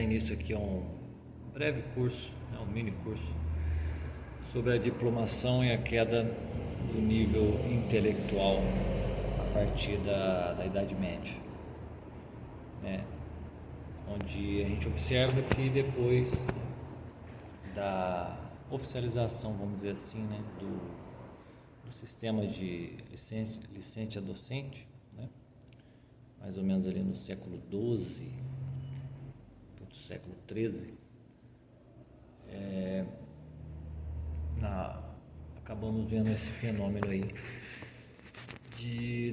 início aqui a um breve curso, um mini curso, sobre a diplomação e a queda do nível intelectual a partir da Idade Média, onde a gente observa que depois da oficialização, vamos dizer assim, do sistema de licência docente, mais ou menos ali no século XII, do século XIII, acabamos vendo esse fenômeno aí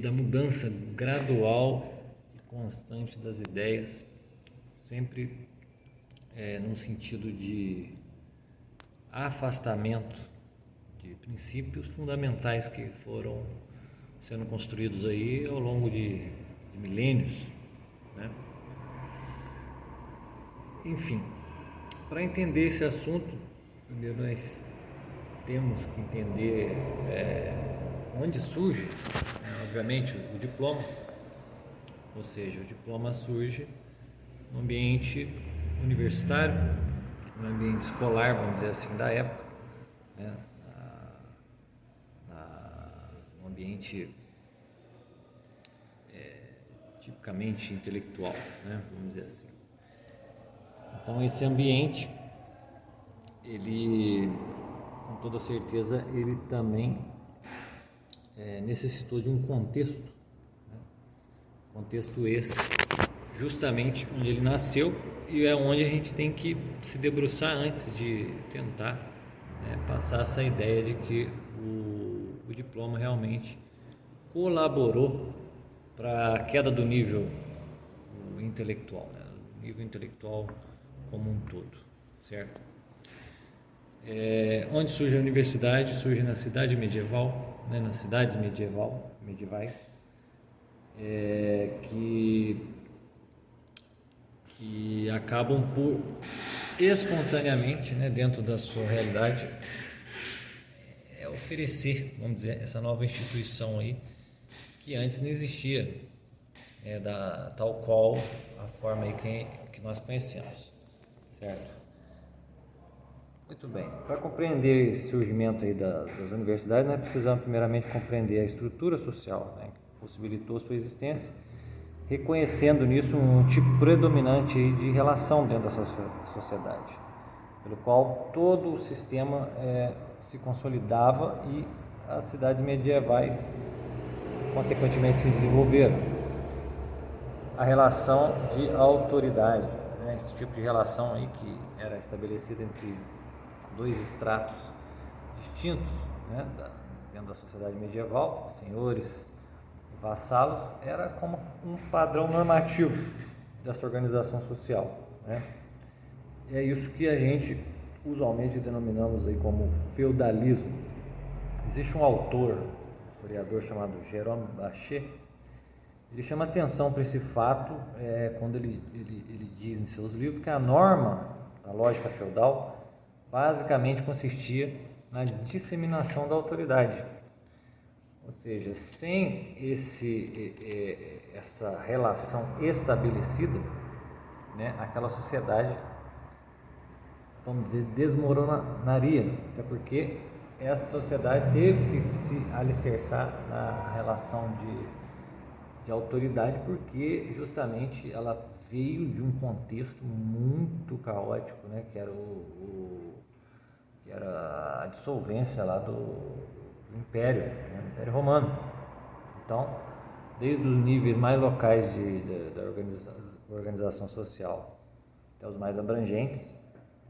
da mudança gradual e constante das ideias, sempre no sentido de afastamento de princípios fundamentais que foram sendo construídos aí ao longo de milênios, Enfim, para entender esse assunto, primeiro nós temos que entender onde surge, obviamente, o diploma. Ou seja, o diploma surge no ambiente universitário, no ambiente escolar, vamos dizer assim, da época, no ambiente tipicamente intelectual, vamos dizer assim. Então esse ambiente, ele, com toda certeza, ele também necessitou de um contexto, contexto esse justamente onde ele nasceu e é onde a gente tem que se debruçar antes de tentar passar essa ideia de que o diploma realmente colaborou para a queda do nível intelectual, nível intelectual como um todo, certo? Onde surge a universidade? Surge na cidade medieval, nas cidades medievais, que acabam por espontaneamente, dentro da sua realidade, oferecer, vamos dizer, essa nova instituição aí que antes não existia, tal qual a forma aí que nós conhecemos, certo? Muito bem, para compreender esse surgimento aí das universidades, nós precisamos primeiramente compreender a estrutura social, que possibilitou sua existência, reconhecendo nisso um tipo predominante aí de relação dentro da sociedade, pelo qual todo o sistema se consolidava e as cidades medievais consequentemente se desenvolveram. A relação de autoridade, esse tipo de relação aí que era estabelecida entre dois estratos distintos, dentro da sociedade medieval, senhores e vassalos, era como um padrão normativo dessa organização social, E é isso que a gente usualmente denominamos aí como feudalismo. Existe um autor, historiador chamado Jérôme Bachet. Ele chama atenção para esse fato quando ele diz em seus livros que a norma da lógica feudal basicamente consistia na disseminação da autoridade. Ou seja, sem essa relação estabelecida, aquela sociedade, vamos dizer, desmoronaria, até porque essa sociedade teve que se alicerçar na relação de autoridade, porque justamente ela veio de um contexto muito caótico, que era a dissolvência lá do Império, do Império Romano. Então, desde os níveis mais locais da organização social até os mais abrangentes,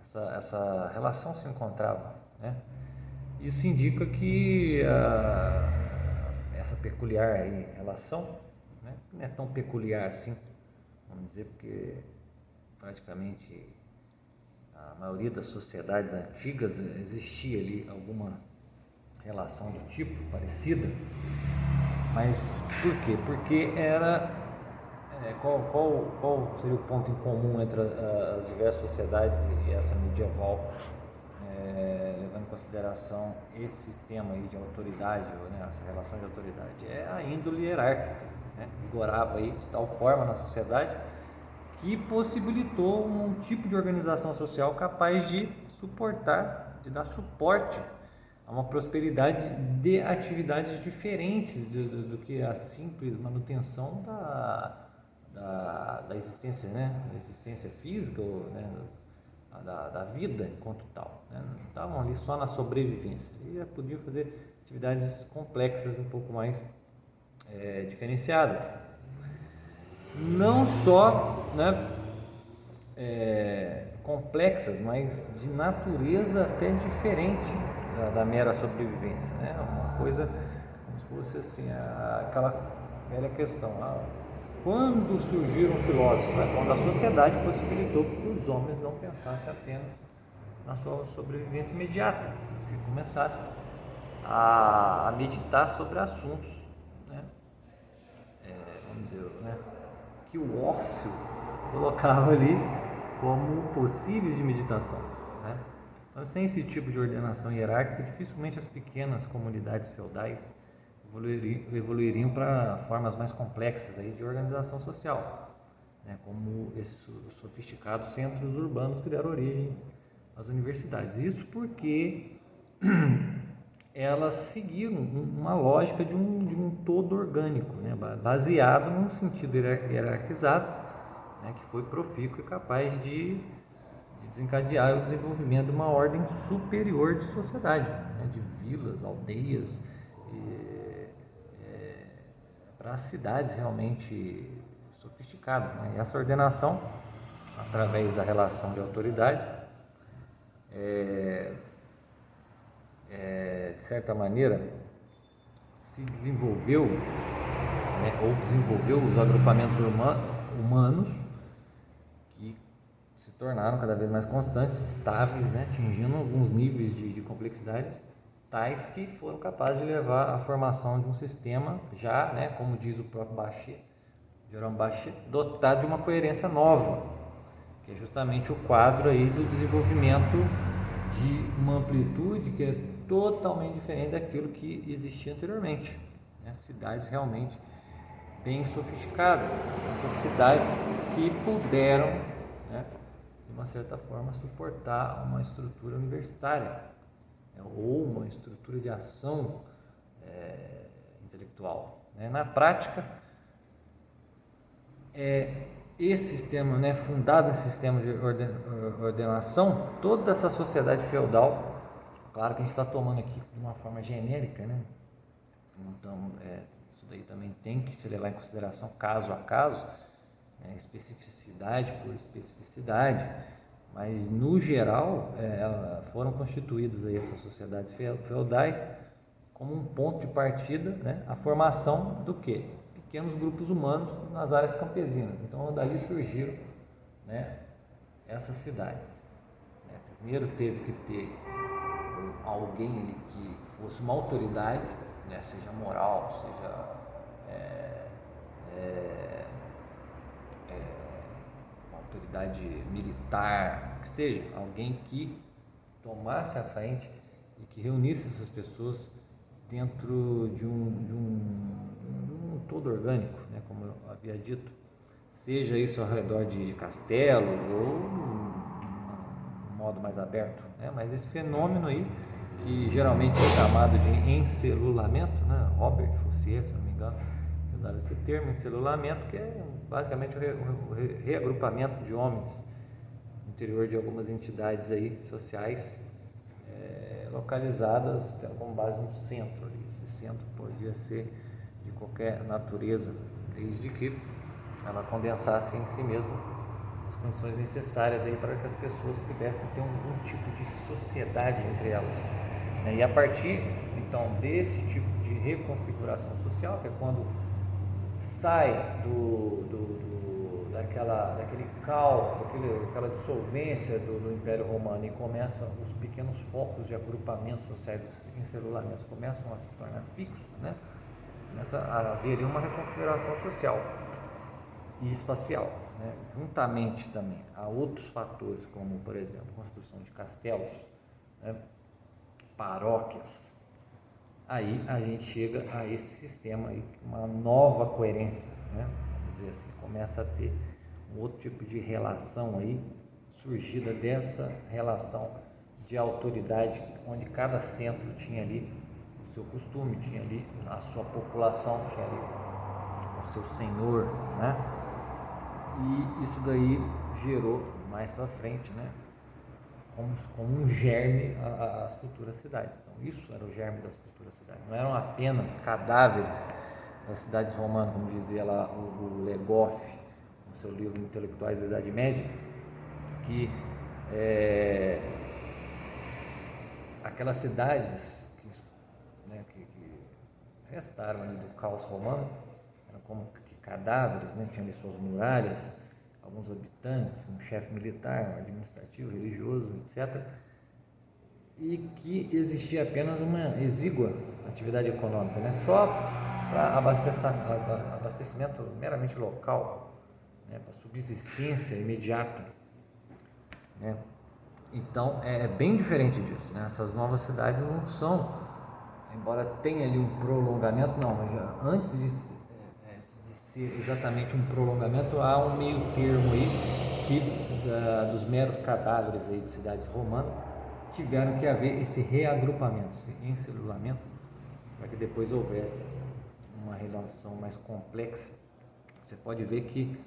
essa relação se encontrava, Isso indica que essa peculiar relação não é tão peculiar assim, vamos dizer, porque praticamente a maioria das sociedades antigas existia ali alguma relação do tipo, parecida. Mas por quê? Porque era... qual seria o ponto em comum entre as diversas sociedades e essa medieval, levando em consideração esse sistema aí de autoridade, essa relação de autoridade? É a índole hierárquica, vigorava aí de tal forma na sociedade que possibilitou um tipo de organização social capaz de suportar, de dar suporte a uma prosperidade de atividades diferentes do que a simples manutenção da existência, né? Da existência física, ou, né? da vida enquanto tal, né? Não estavam ali só na sobrevivência, e podiam fazer atividades complexas, um pouco mais diferenciadas, não só, né, complexas, mas de natureza até diferente da mera sobrevivência, né? Uma coisa como se fosse assim, aquela velha questão, quando surgiram filósofos, né? Quando a sociedade possibilitou que os homens não pensassem apenas na sua sobrevivência imediata, que começassem a meditar sobre assuntos, né? Vamos dizer, né? Que o ócio colocava ali como possíveis de meditação, né? Então, sem esse tipo de ordenação hierárquica, dificilmente as pequenas comunidades feudais evoluiriam para formas mais complexas aí de organização social, né? Como esses sofisticados centros urbanos que deram origem às universidades. Isso porque elas seguiram uma lógica de um todo orgânico, né? Baseado num sentido hierarquizado, né? Que foi profícuo e capaz de desencadear o desenvolvimento de uma ordem superior de sociedade, né? De vilas, aldeias, para cidades realmente sofisticadas, né? E essa ordenação, através da relação de autoridade, de certa maneira, se desenvolveu, né, ou desenvolveu os agrupamentos humanos que se tornaram cada vez mais constantes, estáveis, né, atingindo alguns níveis de complexidade tais que foram capazes de levar à formação de um sistema já, né, como diz o próprio Bachet, Jerome Bachet, dotado de uma coerência nova, que é justamente o quadro aí do desenvolvimento de uma amplitude que é totalmente diferente daquilo que existia anteriormente, né? Cidades realmente bem sofisticadas, essas cidades que puderam, né, de uma certa forma, suportar uma estrutura universitária, né, ou uma estrutura de ação intelectual, né? Na prática, esse sistema, né, fundado nesse sistema de ordenação, toda essa sociedade feudal, claro que a gente está tomando aqui de uma forma genérica, né? Então, isso daí também tem que se levar em consideração caso a caso, né, especificidade por especificidade, mas no geral foram constituídas aí essas sociedades feudais como um ponto de partida, né, a formação do quê? Pequenos grupos humanos nas áreas campesinas. Então, dali surgiram, né, essas cidades, né? Primeiro teve que ter alguém ali que fosse uma autoridade, né, seja moral, seja uma autoridade militar, que seja alguém que tomasse a frente e que reunisse essas pessoas dentro de um todo orgânico, né, como eu havia dito, seja isso ao redor de castelos ou um modo mais aberto, né? Mas esse fenômeno aí, que geralmente é chamado de encelulamento, né? Robert Fussier, se não me engano, usava esse termo, encelulamento, que é basicamente o reagrupamento de homens no interior de algumas entidades aí sociais, localizadas com base no centro. Esse centro podia ser de qualquer natureza, desde que ela condensasse em si mesma as condições necessárias aí para que as pessoas pudessem ter um tipo de sociedade entre elas, né? E a partir então desse tipo de reconfiguração social, que é quando sai daquele caos, aquela dissolvência do Império Romano, e começam os pequenos focos de agrupamentos sociais, os encelulamentos começam a se tornar fixos, né? Começa a haver uma reconfiguração social e espacial, né? Juntamente também a outros fatores, como por exemplo construção de castelos, né? Paróquias. Aí a gente chega a esse sistema aí, uma nova coerência, né? Vamos dizer assim, começa a ter outro tipo de relação aí, surgida dessa relação de autoridade, onde cada centro tinha ali o seu costume, tinha ali a sua população, tinha ali o seu senhor, né? E isso daí gerou mais para frente, né? Como um germe as futuras cidades. Então, isso era o germe das futuras cidades. Não eram apenas cadáveres das cidades romanas, como dizia lá o Le Goff, no seu livro Intelectuais da Idade Média, que aquelas cidades que restaram ali do caos romano eram como que cadáveres, né? Tinham ali suas muralhas, alguns habitantes, um chefe militar, um administrativo, religioso, etc. E que existia apenas uma exígua atividade econômica, né? Só para abastecimento meramente local, né? Para subsistência imediata, né? Então é bem diferente disso, né? Essas novas cidades não são, embora tenha ali um prolongamento, não, mas já antes de ser exatamente um prolongamento, há um meio termo aí que dos meros cadáveres aí de cidades romanas tiveram que haver esse reagrupamento, esse encélulamento, para que depois houvesse uma relação mais complexa. Você pode ver que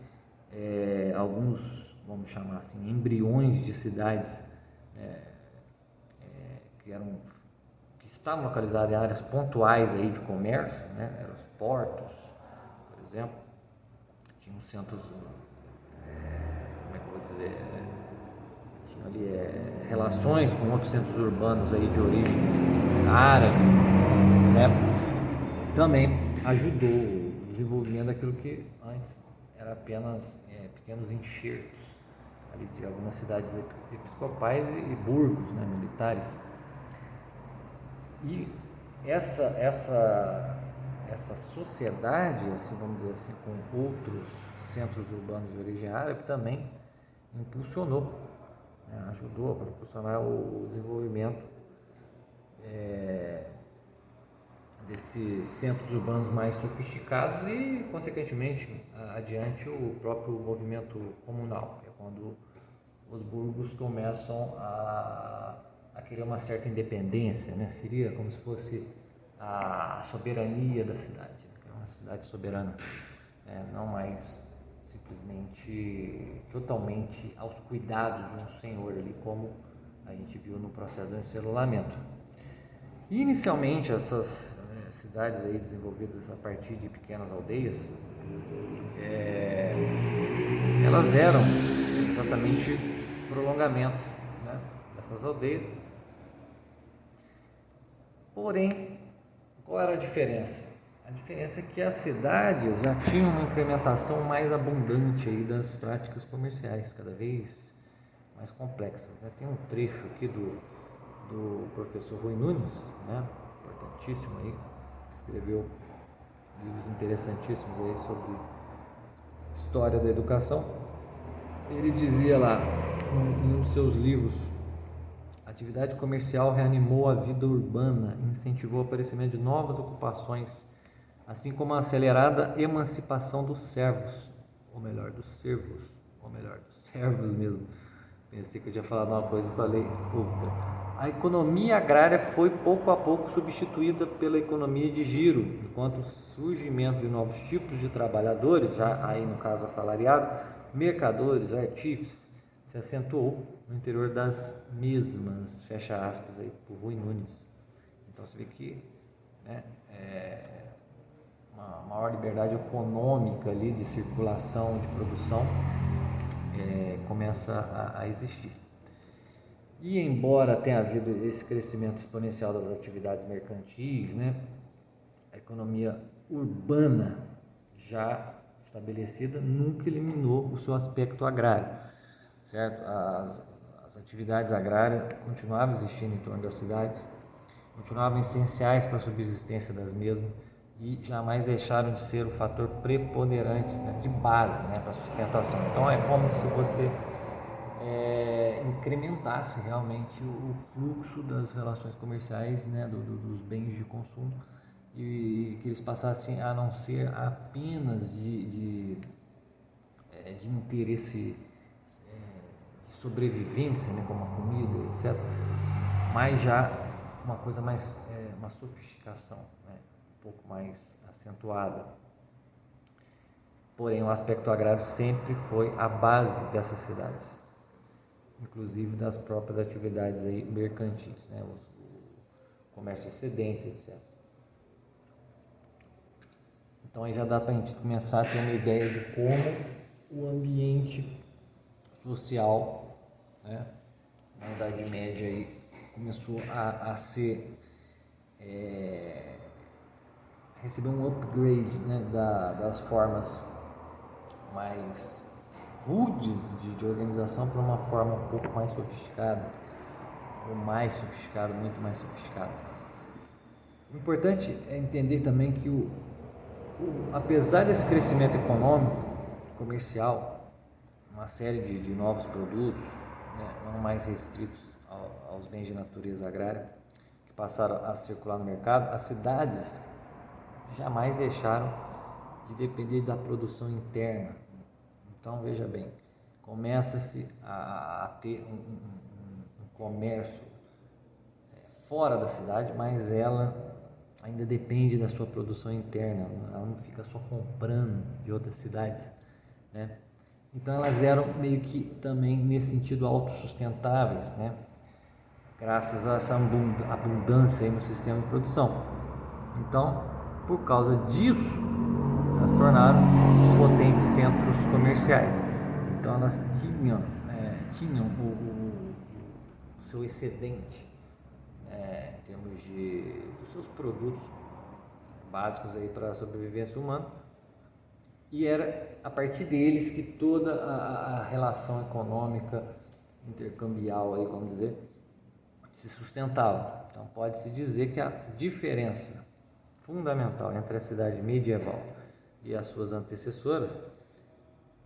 alguns, vamos chamar assim, embriões de cidades que estavam localizadas em áreas pontuais aí de comércio, né? Eram os portos, por exemplo, tinham centros, como é que eu vou dizer, tinha ali relações com outros centros urbanos aí de origem árabe, né? Também ajudou o desenvolvimento daquilo que antes era apenas pequenos enxertos ali de algumas cidades episcopais e burgos, né, militares. E essa sociedade, assim, vamos dizer assim, com outros centros urbanos de origem árabe, também impulsionou, né, ajudou a proporcionar o desenvolvimento desses centros urbanos mais sofisticados e, consequentemente, adiante o próprio movimento comunal, que é quando os burgos começam a querer uma certa independência, né? Seria como se fosse a soberania da cidade, né? Uma cidade soberana, não mais simplesmente totalmente aos cuidados de um senhor ali, como a gente viu no processo do encélulamento. Inicialmente, essas cidades aí desenvolvidas a partir de pequenas aldeias, elas eram exatamente prolongamentos, né, dessas aldeias. Porém, qual era a diferença? A diferença é que as cidades já tinham uma incrementação mais abundante aí das práticas comerciais, cada vez mais complexas, né? Tem um trecho aqui do professor Rui Nunes, né, importantíssimo aí, que escreveu livros interessantíssimos aí sobre história da educação. Ele dizia lá, em um dos seus livros, a atividade comercial reanimou a vida urbana, incentivou o aparecimento de novas ocupações, assim como a acelerada emancipação dos servos, ou melhor, dos servos mesmo. Pensei que eu tinha falado uma coisa e falei outra. A economia agrária foi pouco a pouco substituída pela economia de giro, enquanto o surgimento de novos tipos de trabalhadores, já aí no caso assalariados, mercadores, artífices, se acentuou no interior das mesmas, fecha aspas aí, por Rui Nunes. Então você vê que, né, uma maior liberdade econômica ali de circulação, de produção, começa a existir. E embora tenha havido esse crescimento exponencial das atividades mercantis, né, a economia urbana já estabelecida nunca eliminou o seu aspecto agrário, certo? As atividades agrárias continuavam existindo em torno das cidades, continuavam essenciais para a subsistência das mesmas e jamais deixaram de ser o fator preponderante, né, de base, né, para a sustentação. Então é como se você incrementasse realmente o fluxo das relações comerciais, né, dos bens de consumo, e que eles passassem a não ser apenas de de interesse de sobrevivência, né, como a comida, etc. Mas já uma coisa mais, uma sofisticação, né, um pouco mais acentuada. Porém, o aspecto agrário sempre foi a base dessas cidades, inclusive das próprias atividades aí mercantis, né, o comércio de excedentes, etc. Então aí já dá para a gente começar a ter uma ideia de como o ambiente social, né, na Idade Média aí, começou a ser receber um upgrade, né, das formas mais rudes de organização para uma forma um pouco mais sofisticada, ou mais sofisticada, muito mais sofisticada. O importante é entender também que apesar desse crescimento econômico, comercial, uma série de novos produtos, né, não mais restritos aos bens de natureza agrária, que passaram a circular no mercado, as cidades jamais deixaram de depender da produção interna. Então, veja bem, começa-se a ter um comércio fora da cidade, mas ela ainda depende da sua produção interna, ela não fica só comprando de outras cidades, né? Então elas eram meio que também nesse sentido autossustentáveis, né? Graças a essa abundância aí no sistema de produção. Então, por causa disso, elas se tornaram os potentes centros comerciais. Então elas tinham o seu excedente, em termos dos seus produtos básicos aí para a sobrevivência humana, e era a partir deles que toda a relação econômica intercambial aí, vamos dizer, se sustentava. Então pode-se dizer que a diferença fundamental entre a cidade medieval e as suas antecessoras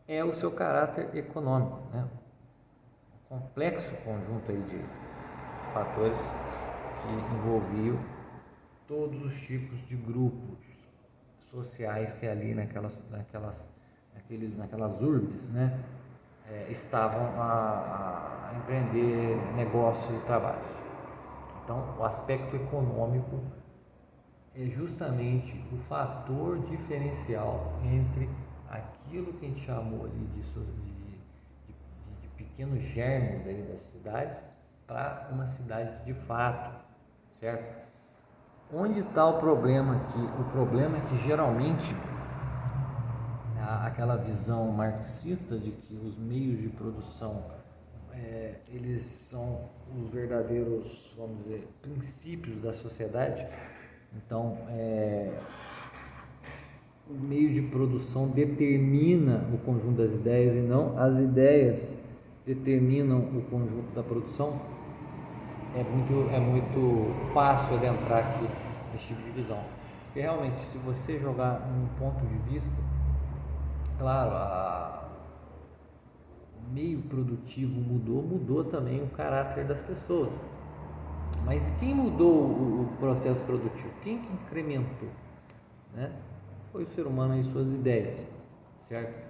é o seu caráter econômico, né? Um complexo conjunto aí de fatores que envolviam todos os tipos de grupos sociais que ali naquelas urbes, né, estavam a empreender negócios e trabalhos. Então, o aspecto econômico é justamente o fator diferencial entre aquilo que a gente chamou ali de pequenos germes aí das cidades para uma cidade de fato, certo? Onde está o problema aqui? O problema é que geralmente aquela visão marxista de que os meios de produção eles são os verdadeiros, vamos dizer, princípios da sociedade. Então, o meio de produção determina o conjunto das ideias e não as ideias determinam o conjunto da produção. É muito fácil adentrar aqui nesse tipo de visão, porque realmente, se você jogar num ponto de vista, claro, o meio produtivo mudou também o caráter das pessoas, mas quem mudou o processo produtivo? Quem que incrementou, né? Foi o ser humano e suas ideias, certo?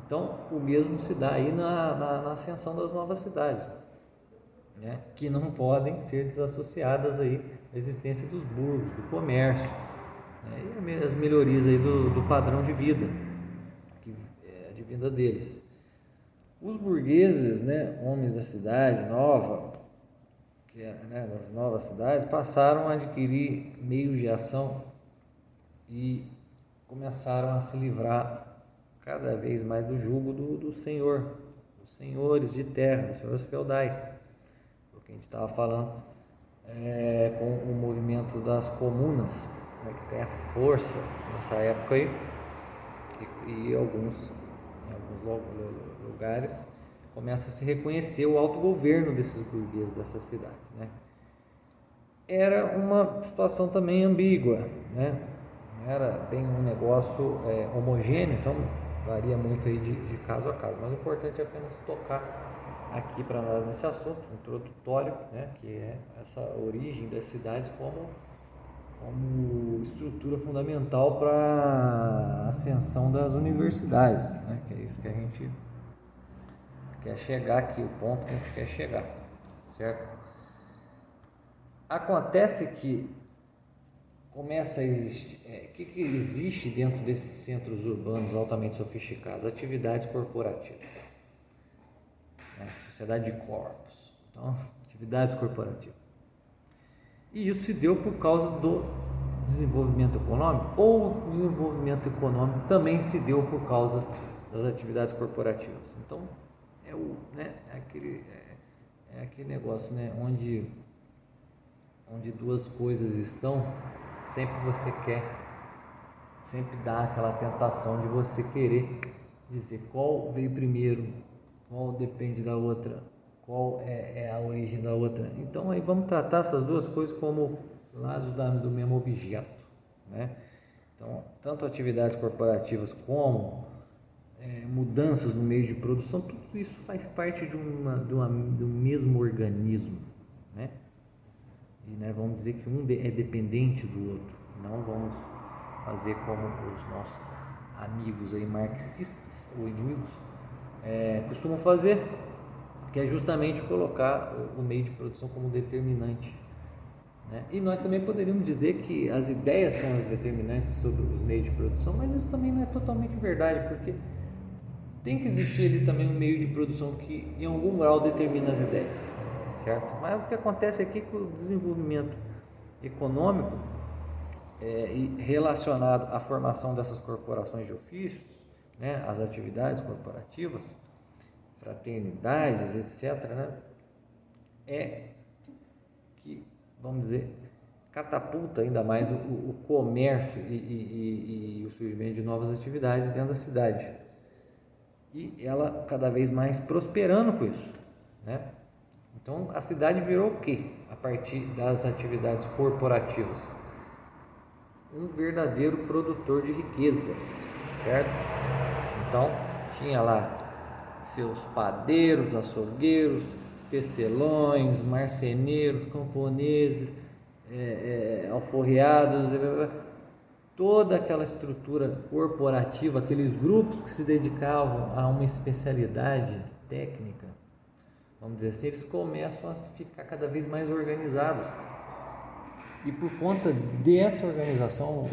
Então, o mesmo se dá aí na ascensão das novas cidades, né, que não podem ser desassociadas aí da existência dos burgos, do comércio, né, e as melhorias aí do padrão de vida que é advinda deles. Os burgueses, né, homens da cidade nova, das novas cidades, passaram a adquirir meios de ação e começaram a se livrar cada vez mais do jugo do senhor, dos senhores de terra, dos senhores feudais. Que a gente estava falando com o movimento das comunas, né, que ganha força nessa época aí, e em alguns lugares começa a se reconhecer o autogoverno desses burgueses dessas cidades, né? Era uma situação também ambígua, né? Não era bem um negócio homogêneo, então varia muito aí de caso a caso, mas o importante é apenas tocar aqui para nós nesse assunto introdutório, né, que é essa origem das cidades como como estrutura fundamental para a ascensão das universidades, né? Que é isso que a gente quer chegar aqui, o ponto que a gente quer chegar, certo? Acontece que começa a existir, o que existe dentro desses centros urbanos altamente sofisticados? Atividades corporativas, né? Sociedade de corpos, então, atividades corporativas. E isso se deu por causa do desenvolvimento econômico, ou o desenvolvimento econômico também se deu por causa das atividades corporativas. Então, é aquele negócio, né? Onde duas coisas estão, sempre dá aquela tentação de você querer dizer qual veio primeiro, qual depende da outra, qual é a origem da outra. Então aí vamos tratar essas duas coisas como lados do mesmo objeto, né? Então, tanto atividades corporativas como mudanças no meio de produção, tudo isso faz parte do mesmo organismo, né? E vamos dizer que um é dependente do outro, não vamos fazer como os nossos amigos aí marxistas ou inimigos costumam fazer, que é justamente colocar o meio de produção como determinante, né? E nós também poderíamos dizer que as ideias são as determinantes sobre os meios de produção, mas isso também não é totalmente verdade, porque tem que existir ali também um meio de produção que em algum grau determina as ideias, certo? Mas o que acontece aqui é que o desenvolvimento econômico relacionado à formação dessas corporações de ofícios, né, as atividades corporativas, fraternidades, etc., né, é que, vamos dizer, catapulta ainda mais o comércio e o surgimento de novas atividades dentro da cidade. E ela cada vez mais prosperando com isso, né? Então a cidade virou o quê? A partir das atividades corporativas, um verdadeiro produtor de riquezas, certo? Então tinha lá seus padeiros, açougueiros, tecelões, marceneiros, camponeses, alforriados, toda aquela estrutura corporativa, aqueles grupos que se dedicavam a uma especialidade técnica, vamos dizer assim, eles começam a ficar cada vez mais organizados. E por conta dessa organização,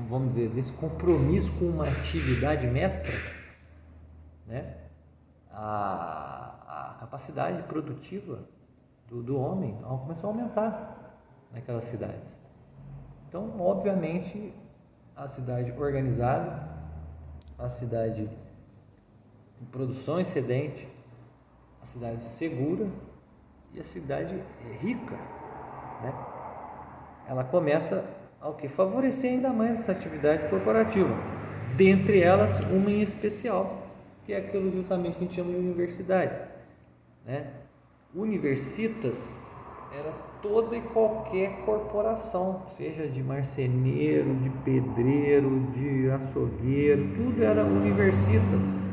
vamos dizer, desse compromisso com uma atividade mestra, né, a capacidade produtiva do homem começou a aumentar naquelas cidades. Então, obviamente, a cidade organizada, a cidade com produção excedente, a cidade segura e a cidade rica, né? Ela começa a favorecer ainda mais essa atividade corporativa, dentre elas uma em especial, que é aquilo justamente que a gente chama de universidade, né? Universitas era toda e qualquer corporação, seja de marceneiro, de pedreiro, de açougueiro, tudo era universitas,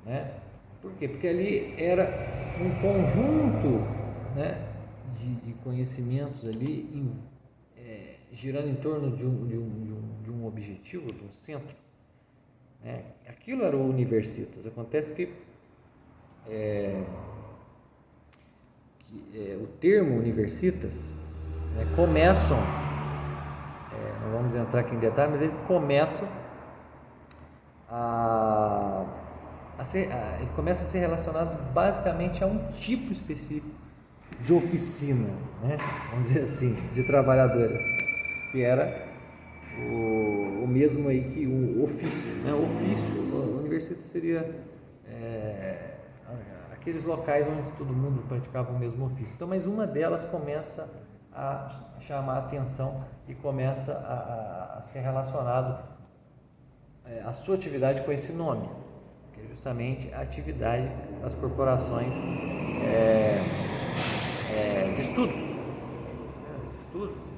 né? Por quê? Porque ali era um conjunto, né, de conhecimentos ali girando em torno de um objetivo, de um centro, né? Aquilo era o universitas. Acontece que o termo universitas, né, começam, não vamos entrar aqui em detalhes, mas eles começam ele começa a ser relacionado basicamente a um tipo específico de oficina, né, vamos dizer assim, de trabalhadores, que era o mesmo aí que o ofício, né? O universita seria aqueles locais onde todo mundo praticava o mesmo ofício. Então, mas uma delas começa a chamar a atenção e começa a ser relacionado a sua atividade com esse nome, que é justamente a atividade das corporações de estudos,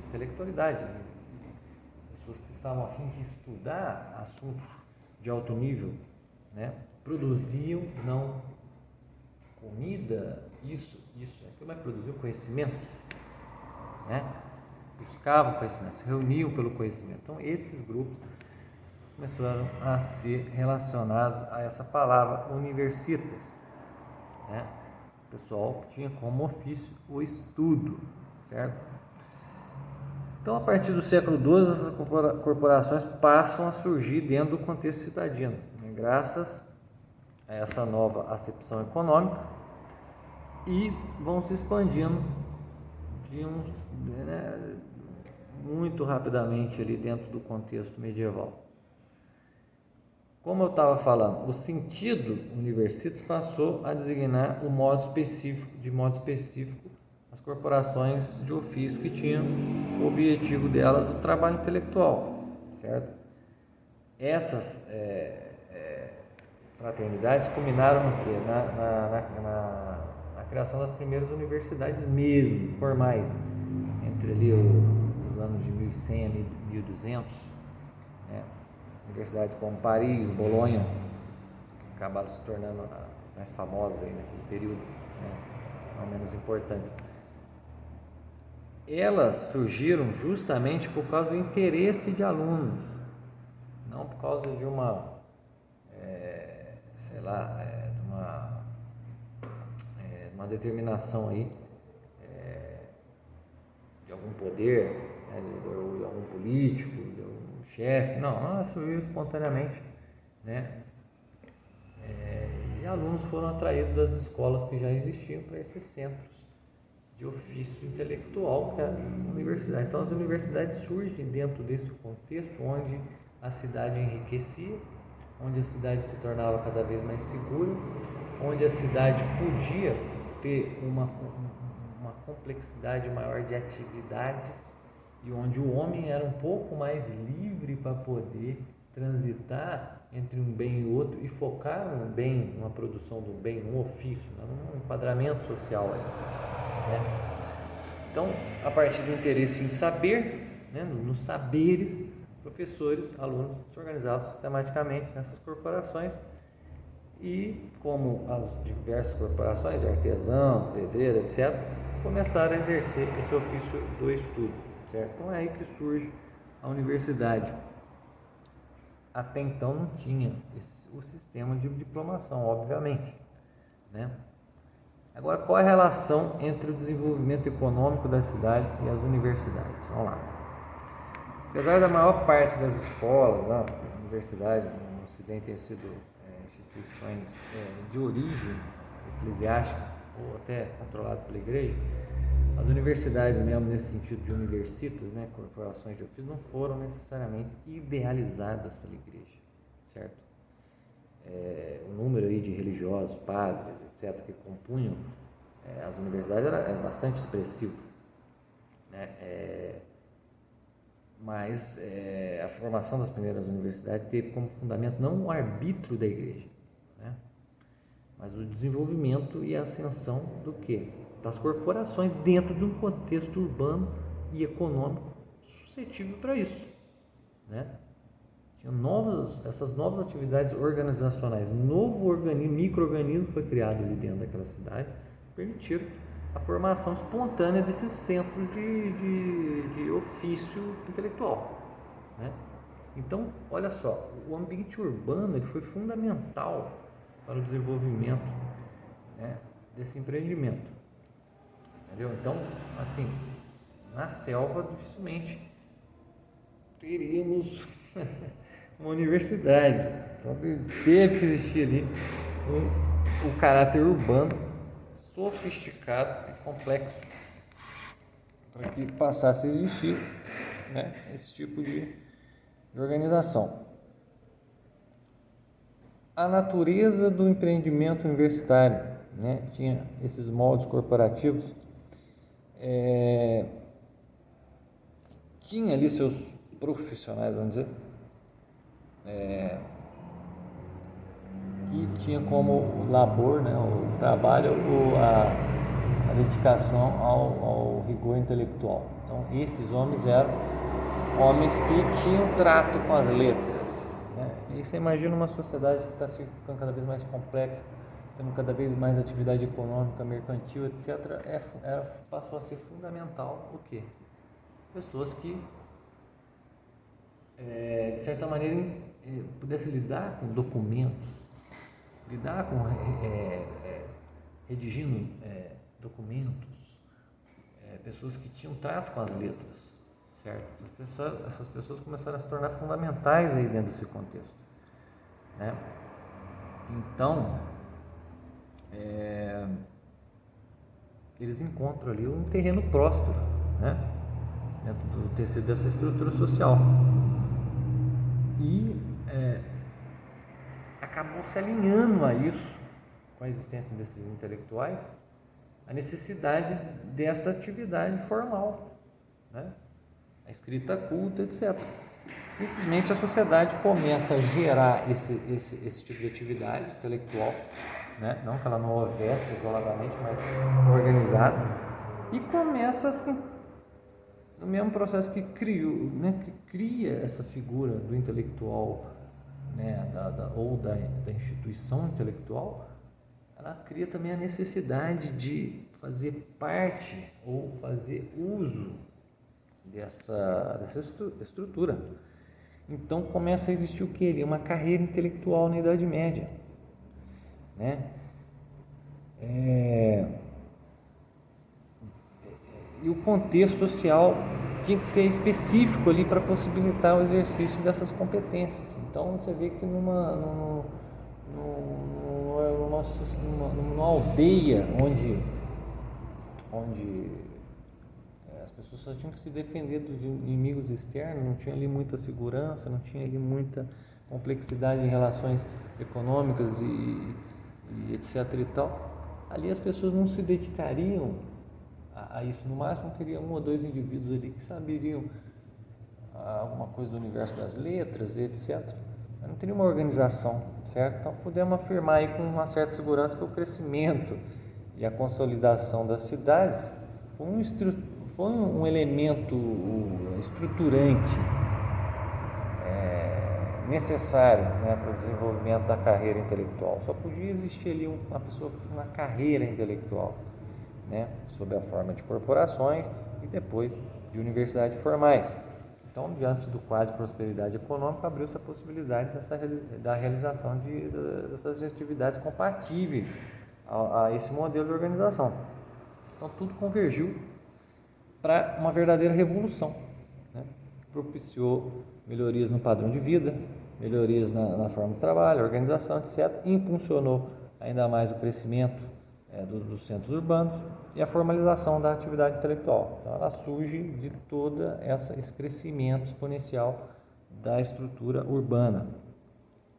intelectualidade, pessoas que estavam a fim de estudar assuntos de alto nível, né? Produziam não comida, isso aquilo, mas produziam conhecimentos, né? buscavam conhecimento, se reuniam pelo conhecimento. Então, esses grupos começaram a ser relacionados a essa palavra universitas, né? O pessoal tinha como ofício o estudo, certo? Então, a partir do século XII, essas corporações passam a surgir dentro do contexto citadino, né? Graças a essa nova acepção econômica, e vão se expandindo muito rapidamente ali dentro do contexto medieval. Como eu estava falando, o sentido universitas passou a designar de modo específico as corporações de ofício que tinham o objetivo delas o trabalho intelectual, certo? Essas fraternidades culminaram no quê? Na criação das primeiras universidades mesmo, formais, entre ali os anos de 1100 a 1200, né? Universidades como Paris, Bolonha, que acabaram se tornando mais famosas aí naquele período, né? Não menos importantes. Elas surgiram justamente por causa do interesse de alunos, não por causa de uma uma determinação aí de algum poder, né, de algum político, de algum chefe. Não, surgiu espontaneamente, né? E alunos foram atraídos das escolas que já existiam para esses centros de ofício intelectual que é a universidade. Então, as universidades surgem dentro desse contexto onde a cidade enriquecia, onde a cidade se tornava cada vez mais segura, onde a cidade podia ter uma complexidade maior de atividades e onde o homem era um pouco mais livre para poder transitar entre um bem e outro e focar no bem, numa produção do bem, num ofício, num enquadramento social aí, né? Então, a partir do interesse em saber, né, nos saberes, professores, alunos se organizavam sistematicamente nessas corporações e, como as diversas corporações de artesão, pedreiro, etc., começaram a exercer esse ofício do estudo, certo? Então é aí que surge a universidade. Até então não tinha o sistema de diplomação, obviamente, né? Agora, qual é a relação entre o desenvolvimento econômico da cidade e as universidades? Vamos lá. Apesar da maior parte das escolas, universidades no Ocidente terem sido instituições de origem eclesiástica ou até controladas pela igreja, as universidades mesmo nesse sentido de universitas, né, corporações de ofício, não foram necessariamente idealizadas pela igreja, certo? O número aí de religiosos, padres, etc., que compunham as universidades era bastante expressivo, né? Mas a formação das primeiras universidades teve como fundamento não o arbítrio da igreja, né, mas o desenvolvimento e a ascensão do quê? Das corporações dentro de um contexto urbano e econômico suscetível para isso, né? Tinha essas novas atividades organizacionais, novo micro-organismo foi criado ali dentro daquela cidade, permitiram a formação espontânea desses centros de ofício intelectual, né? Então, olha só, o ambiente urbano ele foi fundamental para o desenvolvimento, né, desse empreendimento, entendeu? Então, assim, na selva dificilmente teríamos uma universidade, então teve que existir ali o caráter urbano sofisticado e complexo para que passasse a existir, né, esse tipo de organização. A natureza do empreendimento universitário, né, tinha esses moldes corporativos, tinha ali seus profissionais, vamos dizer, que tinha como labor, né, o trabalho, a dedicação ao rigor intelectual. Então, esses homens eram homens que tinham trato com as letras, né? E você imagina uma sociedade que está ficando cada vez mais complexa, tendo cada vez mais atividade econômica, mercantil, etc. Passou a ser fundamental o quê? pessoas que, de certa maneira, pudessem lidar com documentos, lidar com redigindo documentos, pessoas que tinham trato com as letras, certo? Essas pessoas começaram a se tornar fundamentais aí dentro desse contexto, né? Então, eles encontram ali um terreno próspero, né? Dentro do tecido dessa estrutura social. E acabou se alinhando a isso, com a existência desses intelectuais, a necessidade dessa atividade formal, né? A escrita culta, etc. Simplesmente a sociedade começa a gerar esse tipo de atividade intelectual, né? Não que ela não houvesse isoladamente, mas organizada, e começa assim, no mesmo processo que criou, né? Que cria essa figura do intelectual, né? da instituição intelectual, ela cria também a necessidade de fazer parte ou fazer uso dessa estrutura. Então começa a existir o que? Uma carreira intelectual na Idade Média, né? E o contexto social tinha que ser específico ali para possibilitar o exercício dessas competências. Então você vê que numa aldeia onde as pessoas só tinham que se defender dos inimigos externos, não tinha ali muita segurança, não tinha ali muita complexidade em relações econômicas e etc e tal, ali as pessoas não se dedicariam a isso. No máximo teria um ou dois indivíduos ali que saberiam alguma coisa do universo das letras, etc. Mas não teria uma organização, certo? Então podemos afirmar aí com uma certa segurança que o crescimento e a consolidação das cidades foi um elemento estruturante necessário, né, para o desenvolvimento da carreira intelectual. Só podia existir ali uma pessoa com uma carreira intelectual, né, sob a forma de corporações e depois de universidades formais. Então, diante do quadro de prosperidade econômica, abriu-se a possibilidade da realização dessas atividades compatíveis a esse modelo de organização. Então, tudo convergiu para uma verdadeira revolução, né? Propiciou melhorias no padrão de vida, melhorias na forma de trabalho, organização, etc. Impulsionou ainda mais o crescimento dos centros urbanos e a formalização da atividade intelectual. Então, ela surge de todo esse crescimento exponencial da estrutura urbana.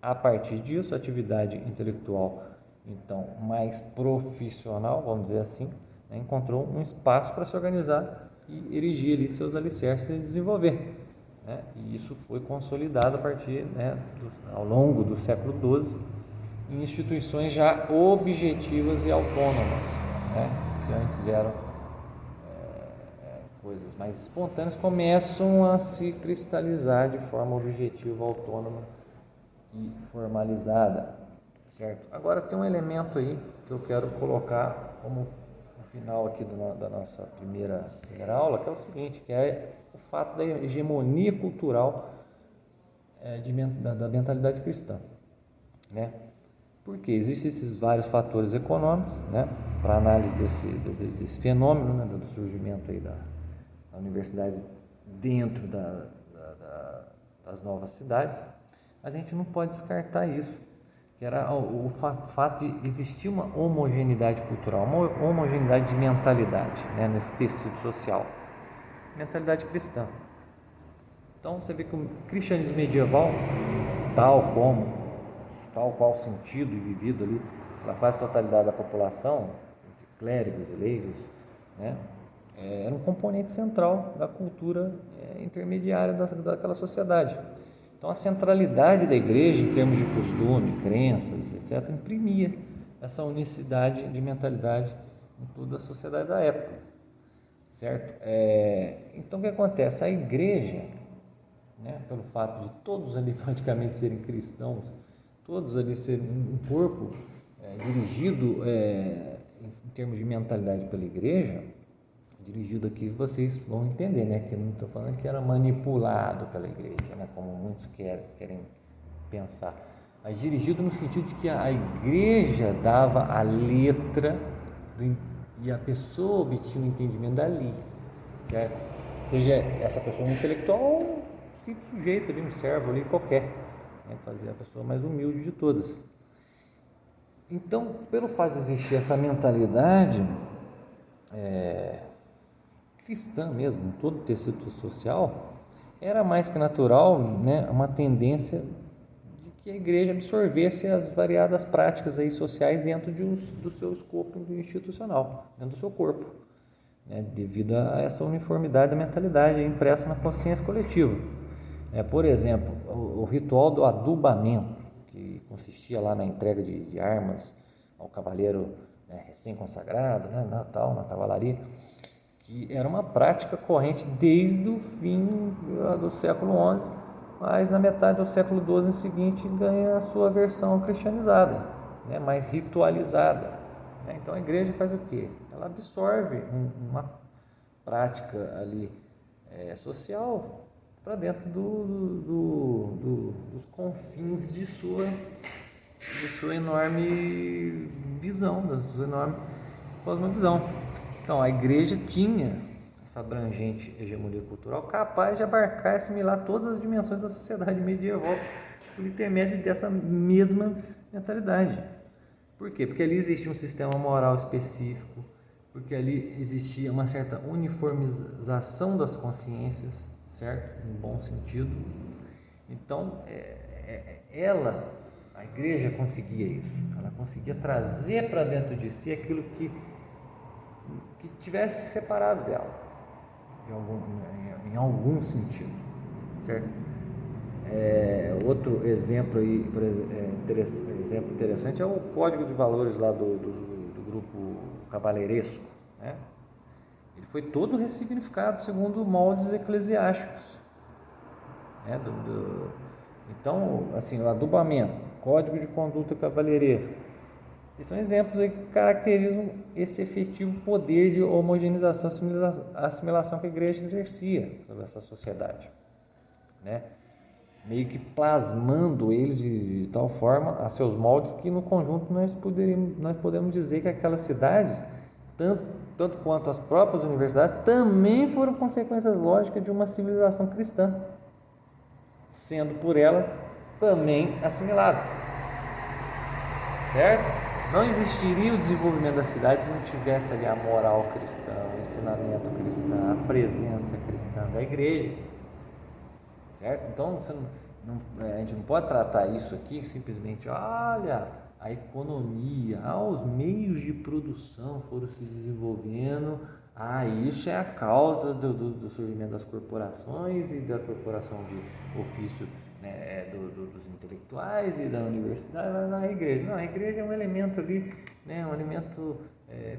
A partir disso, a atividade intelectual, então, mais profissional, vamos dizer assim, né, encontrou um espaço para se organizar e erigir ali seus alicerces e desenvolver, né? E isso foi consolidado a partir, né, ao longo do século XII, em instituições já objetivas e autônomas, né, que antes eram coisas mais espontâneas, começam a se cristalizar de forma objetiva, autônoma e formalizada, certo? Agora tem um elemento aí que eu quero colocar como no final aqui da nossa primeira aula, que é o seguinte, que é o fato da hegemonia cultural da mentalidade cristã, né? Porque existem esses vários fatores econômicos, né, para análise desse fenômeno, né, do surgimento aí da universidade dentro das novas cidades, mas a gente não pode descartar isso, que era o fato de existir uma homogeneidade cultural, uma homogeneidade de mentalidade, né, nesse tecido social, mentalidade cristã. Então você vê que o cristianismo medieval, tal qual sentido e vivido ali pela quase totalidade da população, entre clérigos e leigos, né, era um componente central da cultura intermediária daquela sociedade. Então a centralidade da igreja em termos de costume, crenças, etc., imprimia essa unicidade de mentalidade em toda a sociedade da época, certo? Então o que acontece? A igreja, né, pelo fato de todos ali praticamente serem cristãos, todos ali serem um corpo dirigido em termos de mentalidade pela igreja, dirigido aqui, vocês vão entender, né? Que eu não estou falando que era manipulado pela igreja, né? Como muitos querem pensar. Mas dirigido no sentido de que a igreja dava a letra e a pessoa obtinha o entendimento dali, certo? Seja essa pessoa um intelectual ou um simples sujeito ali, um servo ali qualquer, né? Fazer a pessoa mais humilde de todas. Então, pelo fato de existir essa mentalidade cristã mesmo, em todo o tecido social, era mais que natural, né, uma tendência de que a igreja absorvesse as variadas práticas aí sociais dentro do seu escopo institucional, dentro do seu corpo, né, devido a essa uniformidade da mentalidade impressa na consciência coletiva. Por exemplo, o ritual do adubamento, que consistia lá na entrega de armas ao cavaleiro, né, recém-consagrado, né, na cavalaria, que era uma prática corrente desde o fim do século XI, mas na metade do século XII seguinte ganha a sua versão cristianizada, né, mais ritualizada. Né? Então a igreja faz o quê? Ela absorve uma prática ali social para dentro dos confins de sua enorme visão, da sua enorme cosmovisão. Então, a igreja tinha essa abrangente hegemonia cultural capaz de abarcar e assimilar todas as dimensões da sociedade medieval por intermédio dessa mesma mentalidade. Por quê? Porque ali existia um sistema moral específico, porque ali existia uma certa uniformização das consciências, certo? Em bom sentido. Então, a igreja conseguia isso, ela conseguia trazer para dentro de si aquilo que tivesse separado dela, em algum sentido, certo? Outro exemplo aí, exemplo interessante é o código de valores lá do grupo cavaleiresco, né? Ele foi todo ressignificado segundo moldes eclesiásticos, né? Então, assim, o adubamento, código de conduta cavalheiresca, esses são exemplos aí que caracterizam esse efetivo poder de homogeneização e assimilação que a igreja exercia sobre essa sociedade, né? Meio que plasmando ele de tal forma a seus moldes que no conjunto nós podemos dizer que aquelas cidades, tanto quanto as próprias universidades, também foram consequências lógicas de uma civilização cristã, sendo por ela também assimilados, certo? Não existiria o desenvolvimento da cidade se não tivesse ali a moral cristã, o ensinamento cristão, a presença cristã da igreja, certo? Então, a gente não pode tratar isso aqui simplesmente, olha, a economia, os meios de produção foram se desenvolvendo, isso é a causa do surgimento das corporações e da corporação de ofício, né, dos intelectuais e da universidade na igreja. Não, a igreja é um elemento ali, né, um elemento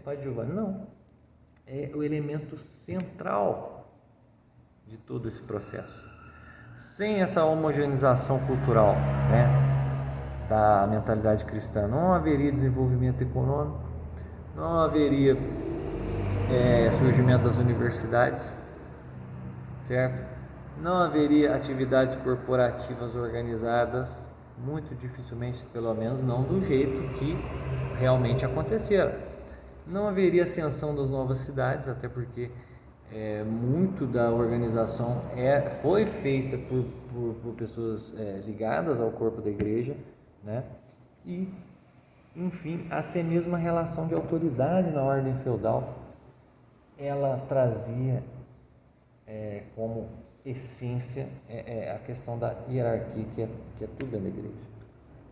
coadjuvante. Não, é o elemento central de todo esse processo. Sem essa homogeneização cultural, né, da mentalidade cristã, não haveria desenvolvimento econômico, não haveria surgimento das universidades, certo? Não haveria atividades corporativas organizadas, muito dificilmente, pelo menos não do jeito que realmente aconteceram. Não haveria ascensão das novas cidades, até porque muito da organização foi feita por pessoas ligadas ao corpo da igreja, né? E, enfim, até mesmo a relação de autoridade na ordem feudal, ela trazia como essência a questão da hierarquia, que é tudo dentro da igreja,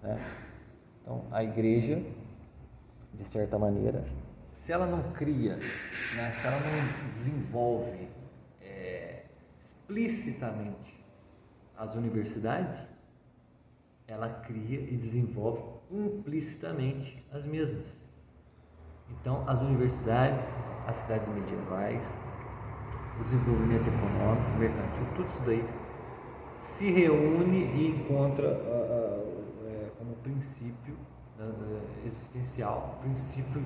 né? Então, a igreja, de certa maneira, se ela não cria, né, se ela não desenvolve explicitamente as universidades, ela cria e desenvolve implicitamente as mesmas. Então, as universidades, as cidades medievais, o desenvolvimento econômico, mercantil, tudo isso daí se reúne e encontra como princípio existencial, princípio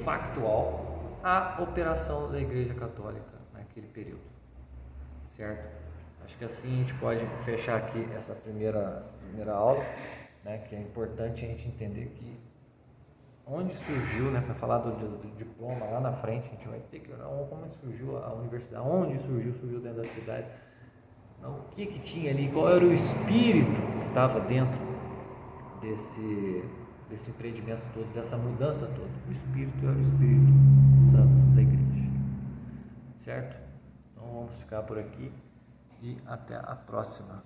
factual, a operação da Igreja Católica naquele período, certo? Acho que assim a gente pode fechar aqui essa primeira aula, né, que é importante a gente entender que onde surgiu, né, para falar do diploma lá na frente, a gente vai ter que ver como surgiu a universidade, onde surgiu dentro da cidade, então, o que tinha ali, qual era o espírito que estava dentro desse empreendimento todo, dessa mudança toda. O espírito era o Espírito Santo da igreja, certo? Então vamos ficar por aqui e até a próxima.